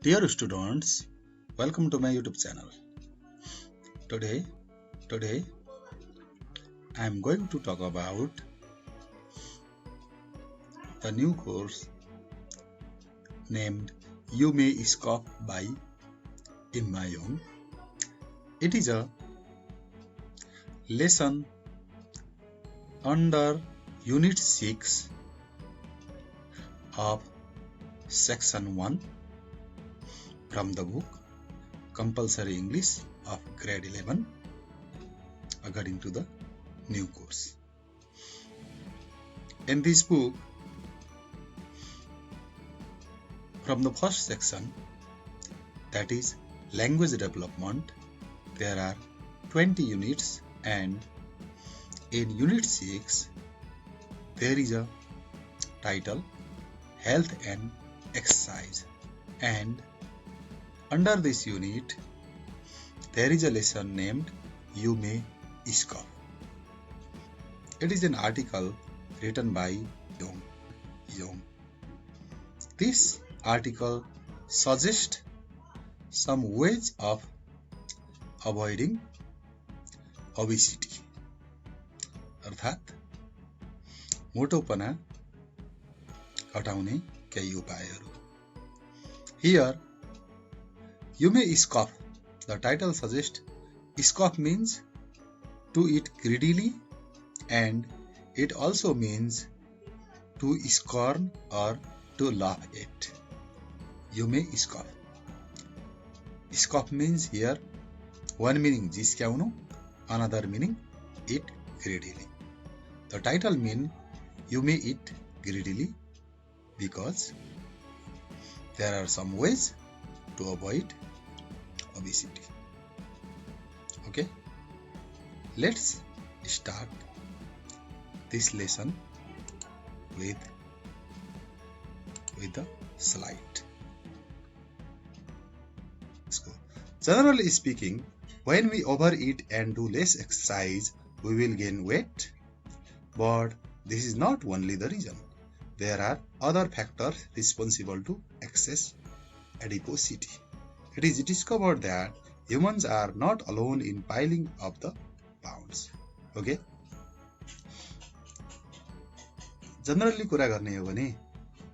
Dear students, welcome to my YouTube channel. Today I am going to talk about the new course named You May Scoff by In My Home. It is a lesson under Unit 6 of Section 1 from the book Compulsory English of Grade 11 according to the new course. In this book, from the first section, that is language development, there are 20 units, and in Unit 6 there is a title Health and Exercise, and under this unit there is a lesson named You May Scoff. It is an article written by Young. This article suggests some ways of avoiding obesity, अर्थात मोटोपना हटाउने केही उपायहरू. Here, you may scoff. The title suggests scoff means to eat greedily, and it also means to scorn or to laugh at. You may scoff. Scoff means here one meaning जिस्क्याउनु, another meaning eat greedily. The title means you may eat greedily because there are some ways to avoid obesity. Okay, let's start this lesson with the slide. Let's go. Generally speaking, when we overeat and do less exercise, we will gain weight. But this is not only the reason. There are other factors responsible to excess adiposity. It is discovered that humans are not alone in piling up the pounds. Okay? Generally कुरा गर्ने हो भने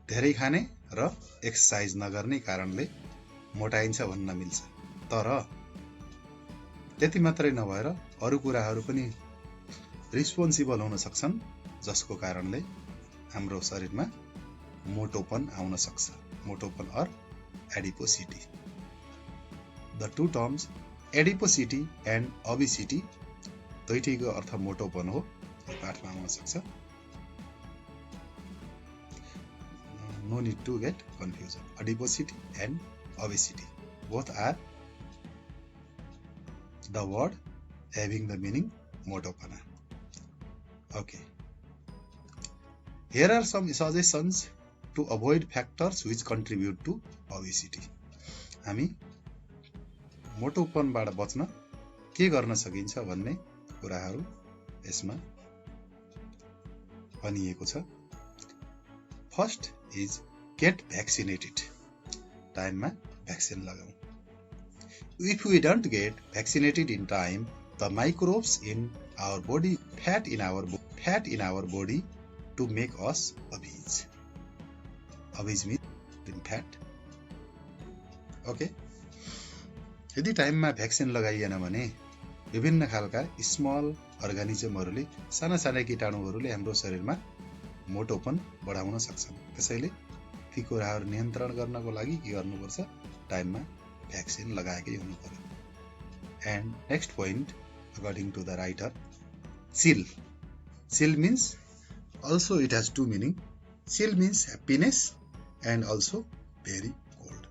धेरै खाने र exercise नगर्ने कारणले मोटाइन्छ भन्न मिल्छ. तर त्यति मात्रै नभएर अरु कुराहरू पनि रिस्पोन्सिबल हुन सक्छन् जसको कारणले हाम्रो शरीरमा मोटोपन आउन सक्छ. मोटोपन or adiposity. The two terms adiposity and obesity दुईटैको अर्थ मोटोपन हो. यो पाठमा आउन सक्छ. No need to get confused. Adiposity and obesity both are the word having the meaning motopana. Okay. Here are some suggestions to avoid factors which contribute to obesity. हामी मोटोपनबाट बच्न के गर्न सकिन्छ भन्ने कुराहरू यसमा भनिएको छ. First is get vaccinated. टाइममा भ्याक्सिन लगाऊ. If we don't get vaccinated in time, the microbes in our body, fat in our body to make us obese. Obese means fat. Okay. यदि टाइममा भ्याक्सिन लगाइएन भने विभिन्न खालका स्मल अर्गानिजमहरूले साना साना कीटाणुहरूले हाम्रो शरीरमा मोटोपन बढाउन सक्छन्. त्यसैले ती कुराहरू नियन्त्रण गर्नको लागि के गर्नुपर्छ? टाइममा भ्याक्सिन लगाएकै हुनु पर्यो. And next point, according to the writer, chill. Chill means also it has two meaning. Chill means happiness and also very cold.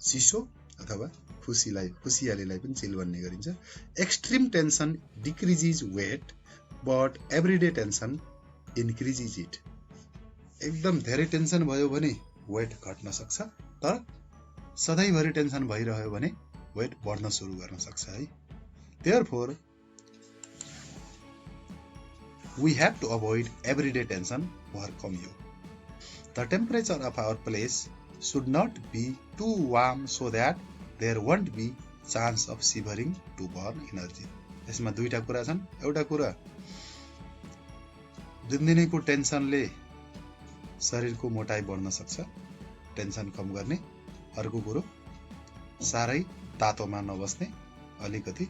चिसो अथवा खुसियालीलाई पनि चिल भन्ने गरिन्छ. Extreme tension decreases weight, but everyday tension increases it. एकदम धेरै tension भयो भने weight घट्न सक्छ, तर सधैँभरि टेन्सन भइरह्यो भने वेट बढ्न सुरु गर्न सक्छ है. Therefore, we have to avoid everyday tension. overcome you. The temperature of our place should not be too warm so that there won't be chance of shivering to burn energy. यसमा दुईटा कुरा छन्। एउटा कुरा दिनदिनैको टेन्सनले शरीरको मोटाइ बढ्न सक्छ, टेन्सन कम गर्ने। अर्को कुरो सारै तातोमा नबस्ने, अलिकति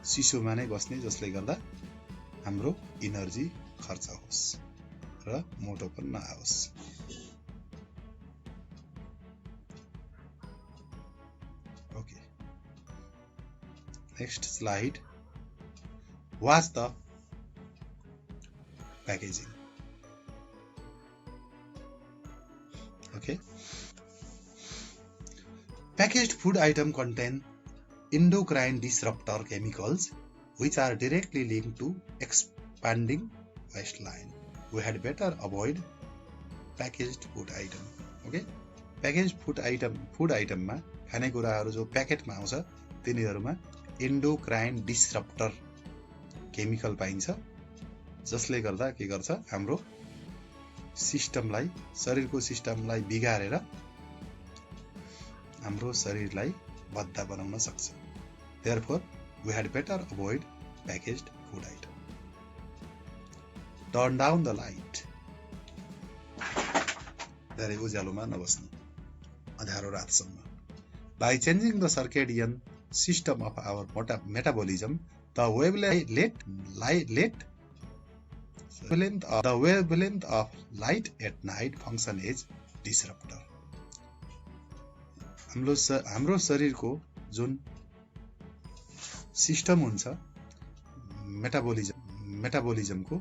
चिसोमा नै बस्ने, जसले गर्दा हाम्रो इनर्जी खर्च होस् र मोटोपन नआओस्। Okay, next slide. Watch the packaging. Okay. Packaged food item contain endocrine disruptor chemicals which are directly linked to expanding waistline. We had better avoid packaged food item. Okay. Packaged food item मा खानेकुराहरू जो प्याकेटमा आउँछ तिनीहरूमा एन्डोक्राइन डिस्रप्टर chemical पाइन्छ, जसले गर्दा के गर्छ, हाम्रो सिस्टमलाई, शरीरको सिस्टमलाई बिगारेर हाम्रो शरीरलाई बद्धा बनाउन सक्छ। Therefore, we had better avoid packaged food item. Turn down the light. धेरै उज्यालोमा नबस्नु, अँध्यारो रातसम्म। By changing the circadian system of our metabolism, the wavelength of light at night function as disruptor. हाम्रो शरीरको जुन सिस्टम हुन्छ, मेटाबोलिजमको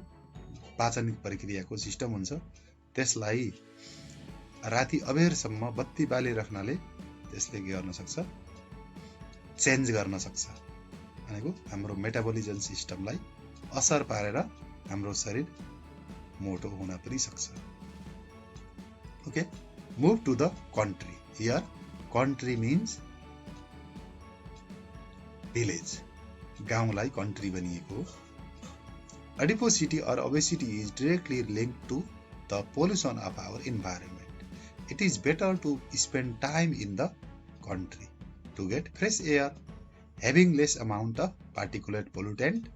पाचन प्रक्रियाको सिस्टम हुन्छ, त्यसलाई राति अबेरसम्म बत्ती बालिराख्नाले त्यसले के गर्न सक्छ, चेन्ज गर्न सक्छ। भनेको हाम्रो मेटाबोलिजम सिस्टमलाई असर पारेर हाम्रो शरीर मोटो हुन पनि सक्छ। Okay, move to the country. Here country means village, गाउँलाई कन्ट्री भनिएको हो। Adiposity or obesity is directly linked to the pollution of our environment. It is better to spend time in the country to get fresh air, having less amount of particulate pollutant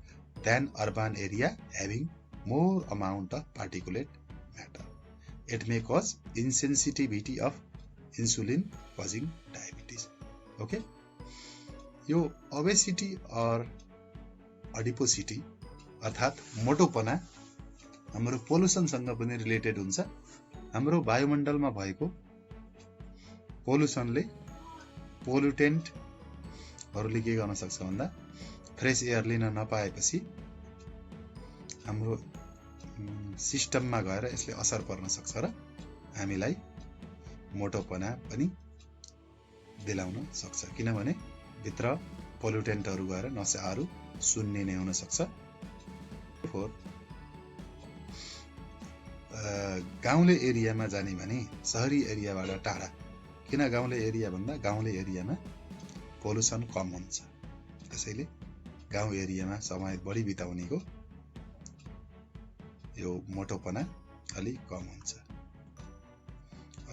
than urban area having more amount of particulate matter. It may cause insensitivity of insulin causing diabetes. Okay, यो obesity or adiposity अर्थात मोटोपना हाम्रो पोल्युसनसँग पनि related हुन्छ। हाम्रो वायुमण्डलमा भएको पोल्युसनले, पोल्युटेन्टहरूले के गर्न सक्छ भन्दा फ्रेश एयर लिन नपाएपछि हाम्रो सिस्टममा गएर यसले असर पर्न सक्छ र हामीलाई मोटोपना पनि दिलाउन सक्छ, किनभने भित्र पोल्युटेन्टहरू गएर नसाहरू सुन्ने नै हुन सक्छ। गाउँले एरियामा जाने भने शहरी एरियाबाट टाढा, किन गाउँले एरिया भन्दा गाउँले एरियामा पोल्युसन कम हुन्छ, त्यसैले गाउँ एरियामा समय बढी बिताउनेको यो मोटोपना अलि कम हुन्छ।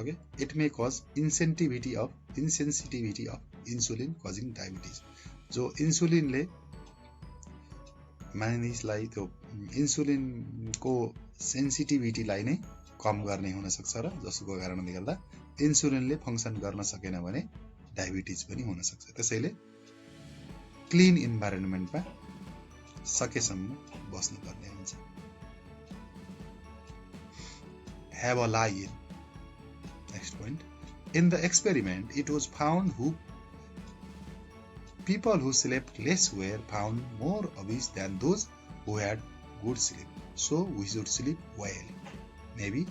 Okay, it may cause insensitivity of insulin causing diabetes. जो इन्सुलिनले मानिसलाई त्यो इन्सुलिनको सेन्सिटिभिटीलाई नै कम गर्ने हुन सक्छ र जसको कारणले गर्दा इन्सुलिनले फंक्सन गर्न सकेन भने डायबिटिज पनि हुन सक्छ। त्यसैले क्लीन इन्भाइरोनमेन्टमा सकेसम्म बस्नुपर्ने हुन्छ। Have a lie-in. Next point. In the experiment, it was found people who slept less were found more obese than those who had good sleep. So we should sleep well, maybe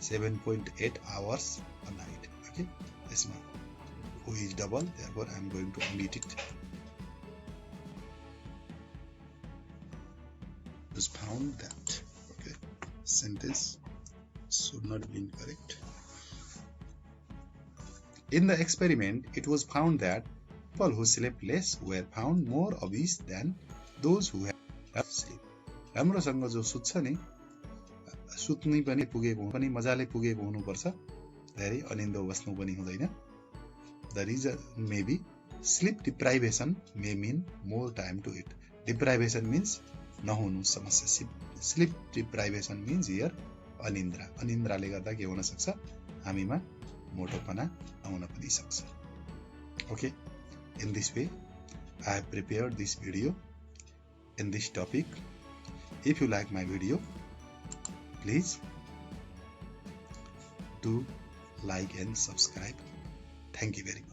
7.8 hours a night. Okay, this one who is double, therefore I am going to omit it. It was found that, okay, sentence should not be incorrect. In the experiment, it was found that people who slept less were found more obese than those who had sleep. राम्रोसँग जो सुत्छ नि, सुत्नै पनि पुगेको पनि मजाले पुगेको हुनुपर्छ, धेरै अनिन्दो बस्नु पनि हुँदैन. The reason may be sleep deprivation may mean more time to eat. Deprivation means नहुनु समस्या. Sleep deprivation means here अनिन्द्रा. अनिन्द्राले गर्दा के हुन सक्छ, हामीमा मोटोपना आउन पनि सक्छ. Okay, in this way I have prepared this video in this topic. If you like my video, please do like and subscribe. Thank you very much.